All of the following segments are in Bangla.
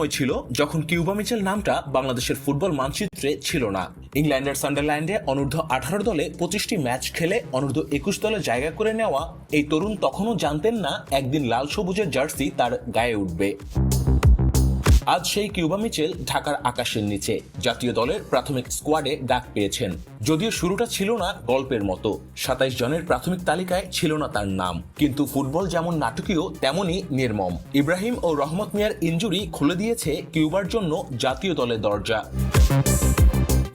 সময় ছিল যখন কিউবা মিচেল নামটা বাংলাদেশের ফুটবল মানচিত্রে ছিল না। ইংল্যান্ডের সান্ডারল্যান্ডে অনূর্ধ্ব-18 দলে 25টি ম্যাচ খেলে অনূর্ধ্ব-21 দলে জায়গা করে নেওয়া এই তরুণ তখনও জানতেন না একদিন লাল সবুজের জার্সি তার গায়ে উঠবে। আজ সেই কিউবা মিচেল ঢাকার আকাশের নিচে জাতীয় দলের প্রাথমিক স্কোয়াডে ডাক পেয়েছেন। যদিও শুরুটা ছিল না গল্পের মতো, 27 জনের প্রাথমিক তালিকায় ছিল না তার নাম, কিন্তু ফুটবল যেমন নাটকীয় তেমনই নির্মম। ইব্রাহিম ও রহমত মিয়ার ইনজুরি খুলে দিয়েছে কিউবার জন্য জাতীয় দলের দরজা।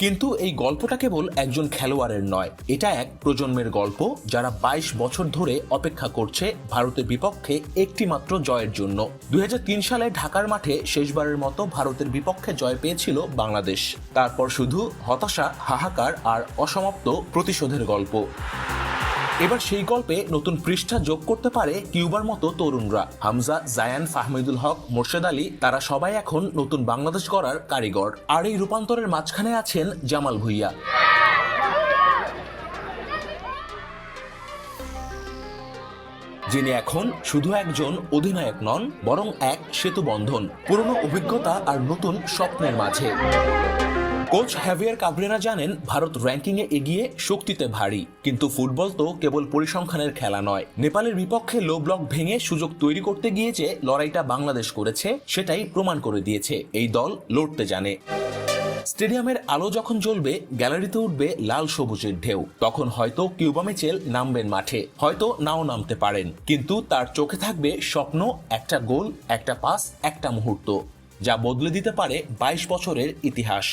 কিন্তু এই গল্পটা কেবল একজন খেলোয়াড়ের নয়, এটা এক প্রজন্মের গল্প যারা 22 বছর ধরে অপেক্ষা করছে ভারতের বিপক্ষে একটি মাত্র জয়ের জন্য। 2003 সালে ঢাকার মাঠে শেষবারের মতো ভারতের বিপক্ষে জয় পেয়েছিল বাংলাদেশ। তারপর শুধু হতাশা, হাহাকার আর অসমাপ্ত প্রতিশোধের গল্প। এবার সেই গল্পে নতুন পৃষ্ঠা যোগ করতে পারে কিউবার মতো তরুণরা। হামজা, জায়ান, ফাহমিদুল হক, মোর্শেদ আলী, তারা সবাই এখন নতুন বাংলাদেশ গড়ার কারিগর। আর এই রূপান্তরের মাঝখানে আছেন জামাল ভুঁইয়া, যিনি এখন শুধু একজন অধিনায়ক নন, বরং এক সেতুবন্ধন পুরনো অভিজ্ঞতা আর নতুন স্বপ্নের মাঝে। কোচ হ্যাভিয়ার কাবরেরা জানেন ভারত র্যাঙ্কিংয়ে এগিয়ে, শক্তিতে ভারী, কিন্তু ফুটবল তো কেবল পরিসংখ্যানের খেলা নয়। নেপালের বিপক্ষে লো ব্লক ভেঙে সুযোগ তৈরি করতে গিয়ে যে লড়াইটা বাংলাদেশ করেছে সেটাই প্রমাণ করে দিয়েছে এই দল লড়তে জানে। স্টেডিয়ামের আলো যখন জ্বলবে, গ্যালারিতে উঠবে লাল সবুজের ঢেউ, তখন হয়তো কিউবা মিচেল নামবেন মাঠে, হয়তো নাও নামতে পারেন, কিন্তু তার চোখে থাকবে স্বপ্ন, একটা গোল, একটা পাস, একটা মুহূর্ত যা বদলে দিতে পারে 22 বছরের ইতিহাস।